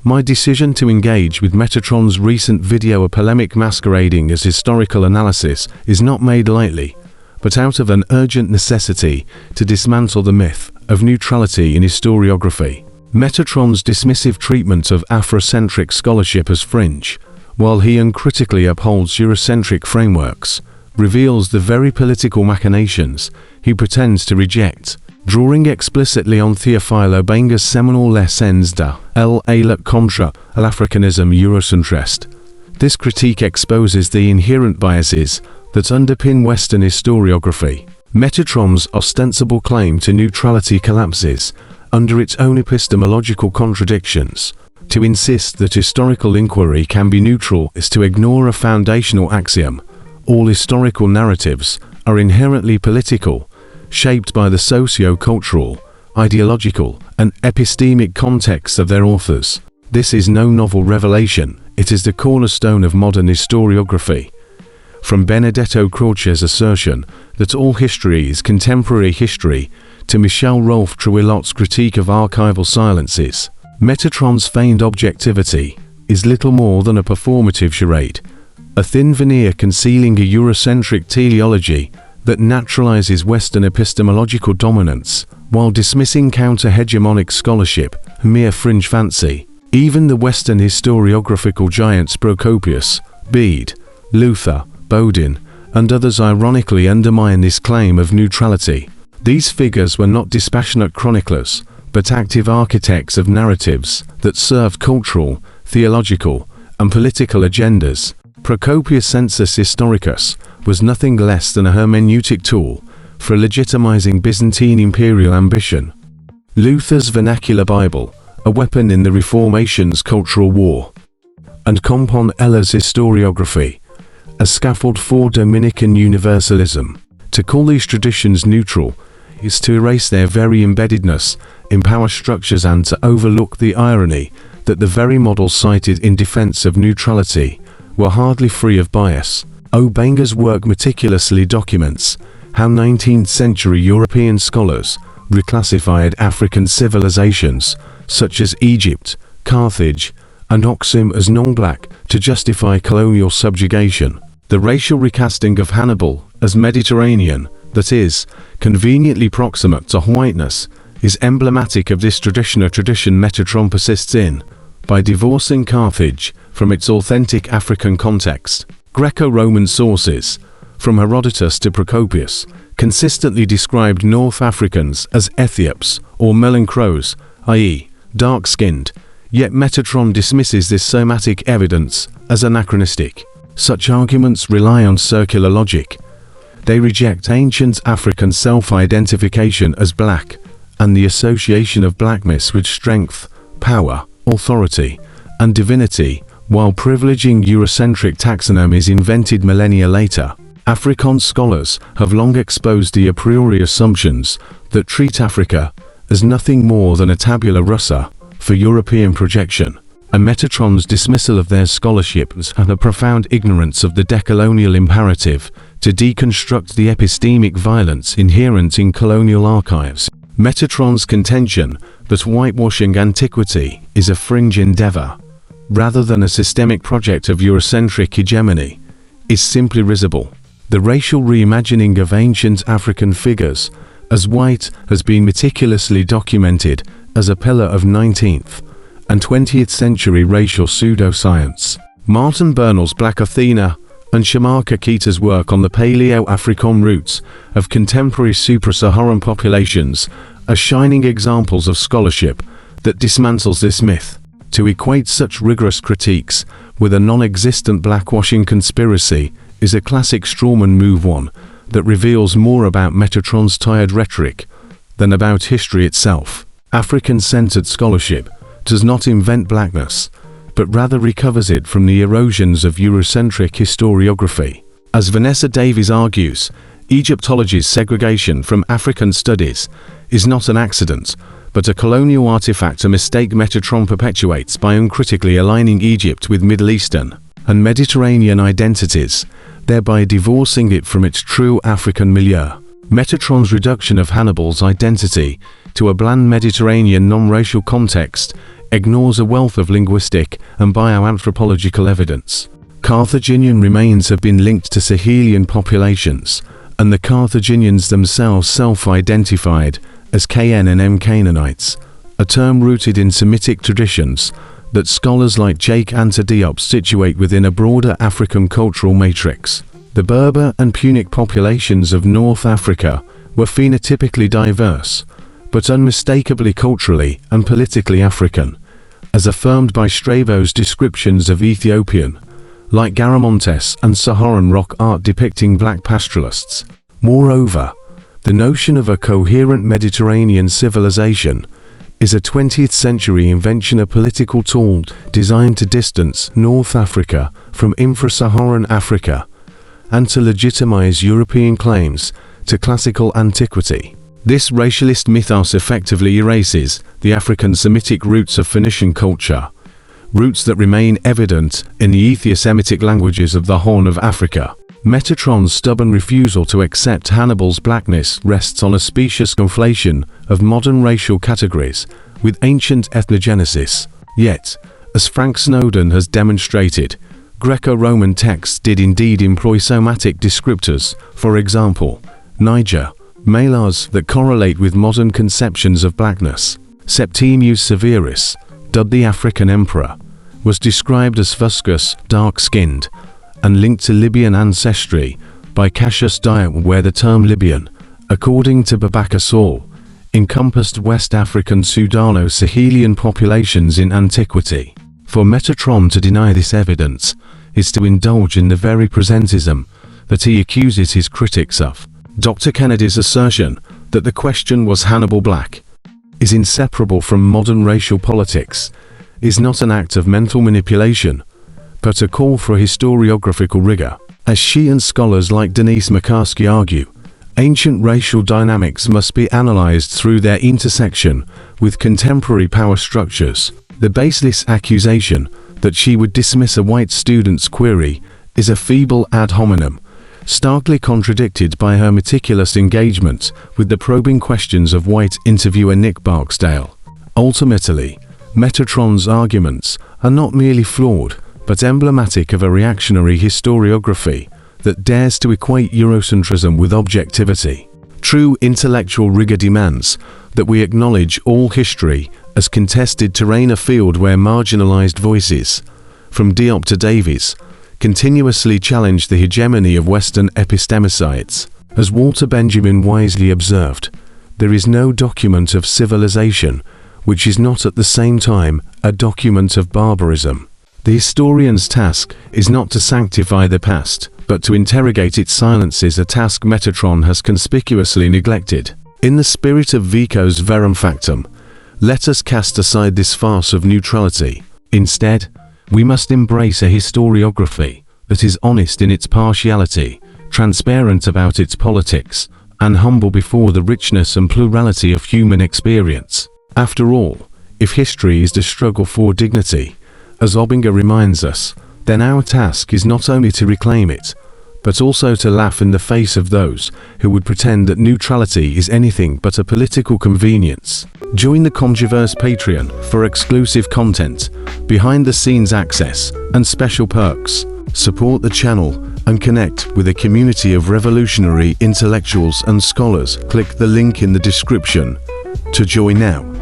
My decision to engage with Metatron's recent video, a polemic masquerading as historical analysis, is not made lightly, but out of an urgent necessity to dismantle the myth of neutrality in historiography. Metatron's dismissive treatment of Afrocentric scholarship as fringe, while he uncritically upholds Eurocentric frameworks, reveals the very political machinations he pretends to reject. Drawing explicitly on Théophile Obenga's seminal L'essence de la contre l'Africanisme Eurocentriste, this critique exposes the inherent biases that underpin Western historiography. Metatron's ostensible claim to neutrality collapses under its own epistemological contradictions. To insist that historical inquiry can be neutral is to ignore a foundational axiom: all historical narratives are inherently political, shaped by the socio-cultural, ideological, and epistemic contexts of their authors. This is no novel revelation, it is the cornerstone of modern historiography. From Benedetto Croce's assertion that all history is contemporary history to Michel-Rolph Trouillot's critique of archival silences, Metatron's feigned objectivity is little more than a performative charade, a thin veneer concealing a Eurocentric teleology that naturalizes Western epistemological dominance, while dismissing counter-hegemonic scholarship, mere fringe fancy. Even the Western historiographical giants Procopius, Bede, Luther, Bodin, and others ironically undermine this claim of neutrality. These figures were not dispassionate chroniclers, but active architects of narratives that served cultural, theological, and political agendas. Procopius' Sensus Historicus was nothing less than a hermeneutic tool for legitimizing Byzantine imperial ambition. Luther's vernacular Bible, a weapon in the Reformation's cultural war. And Compon Ella's historiography, a scaffold for Dominican universalism. To call these traditions neutral is to erase their very embeddedness in power structures and to overlook the irony that the very models cited in defense of neutrality were hardly free of bias. Obenga's work meticulously documents how 19th century European scholars reclassified African civilizations such as Egypt, Carthage, and Oxum as non-black to justify colonial subjugation. The racial recasting of Hannibal as Mediterranean, that is, conveniently proximate to whiteness, is emblematic of this tradition, a tradition Metatron persists in, by divorcing Carthage from its authentic African context. Greco-Roman sources, from Herodotus to Procopius, consistently described North Africans as Ethiops or Melancros, i.e., dark-skinned, yet Metatron dismisses this somatic evidence as anachronistic. Such arguments rely on circular logic. They reject ancient African self-identification as black, and the association of blackness with strength, power, authority, and divinity, while privileging Eurocentric taxonomies invented millennia later. Afrikaans scholars have long exposed the a priori assumptions that treat Africa as nothing more than a tabula rasa for European projection, and Metatron's dismissal of their scholarship and a profound ignorance of the decolonial imperative to deconstruct the epistemic violence inherent in colonial archives. Metatron's contention that whitewashing antiquity is a fringe endeavor, rather than a systemic project of Eurocentric hegemony, is simply risible. The racial reimagining of ancient African figures as white has been meticulously documented as a pillar of 19th and 20th century racial pseudoscience. Martin Bernal's Black Athena and Shamar Kakita's work on the Paleo-African roots of contemporary supra-Saharan populations are shining examples of scholarship that dismantles this myth. To equate such rigorous critiques with a non-existent blackwashing conspiracy is a classic strawman move, one that reveals more about Metatron's tired rhetoric than about history itself. African-centered scholarship does not invent blackness, but rather recovers it from the erosions of Eurocentric historiography. As Vanessa Davies argues, Egyptology's segregation from African studies is not an accident, but a colonial artifact, a mistake Metatron perpetuates by uncritically aligning Egypt with Middle Eastern and Mediterranean identities, thereby divorcing it from its true African milieu. Metatron's reduction of Hannibal's identity to a bland Mediterranean non-racial context ignores a wealth of linguistic and bioanthropological evidence. Carthaginian remains have been linked to Sahelian populations, and the Carthaginians themselves self-identified as KN and M Canaanites, a term rooted in Semitic traditions that scholars like Jake Diop situate within a broader African cultural matrix. The Berber and Punic populations of North Africa were phenotypically diverse, but unmistakably culturally and politically African, as affirmed by Strabo's descriptions of Ethiopian, like Garamontes and Saharan rock art depicting black pastoralists. Moreover, the notion of a coherent Mediterranean civilization is a 20th century invention, a political tool designed to distance North Africa from infra-Saharan Africa and to legitimize European claims to classical antiquity. This racialist mythos effectively erases the African Semitic roots of Phoenician culture, roots that remain evident in the Ethio-Semitic languages of the Horn of Africa. Metatron's stubborn refusal to accept Hannibal's Blackness rests on a specious conflation of modern racial categories with ancient ethnogenesis. Yet, as Frank Snowden has demonstrated, Greco-Roman texts did indeed employ somatic descriptors, for example, Niger, Malars, that correlate with modern conceptions of blackness. Septimius Severus, dubbed the African emperor, was described as fuscous, dark-skinned, and linked to Libyan ancestry by Cassius Dio, where the term Libyan, according to Babaka Saul, encompassed West African Sudano-Sahelian populations in antiquity. For Metatron to deny this evidence is to indulge in the very presentism that he accuses his critics of. Dr. Kennedy's assertion that the question was Hannibal Black is inseparable from modern racial politics is not an act of mental manipulation, but a call for historiographical rigor. As she and scholars like Denise McCaskey argue, ancient racial dynamics must be analyzed through their intersection with contemporary power structures. The baseless accusation that she would dismiss a white student's query is a feeble ad hominem, starkly contradicted by her meticulous engagement with the probing questions of white interviewer Nick Barksdale. Ultimately, Metatron's arguments are not merely flawed, but emblematic of a reactionary historiography that dares to equate Eurocentrism with objectivity. True intellectual rigor demands that we acknowledge all history as contested terrain, a field where marginalized voices, from Diop to Davies, continuously challenge the hegemony of Western epistemicides. As Walter Benjamin wisely observed, there is no document of civilization which is not at the same time a document of barbarism. The historian's task is not to sanctify the past, but to interrogate its silences, a task Metatron has conspicuously neglected. In the spirit of Vico's Verum Factum, let us cast aside this farce of neutrality. Instead, we must embrace a historiography that is honest in its partiality, transparent about its politics, and humble before the richness and plurality of human experience. After all, if history is the struggle for dignity, as Obinger reminds us, then our task is not only to reclaim it, but also to laugh in the face of those who would pretend that neutrality is anything but a political convenience. Join the Controverse Patreon for exclusive content, behind-the-scenes access, and special perks. Support the channel and connect with a community of revolutionary intellectuals and scholars. Click the link in the description to join now.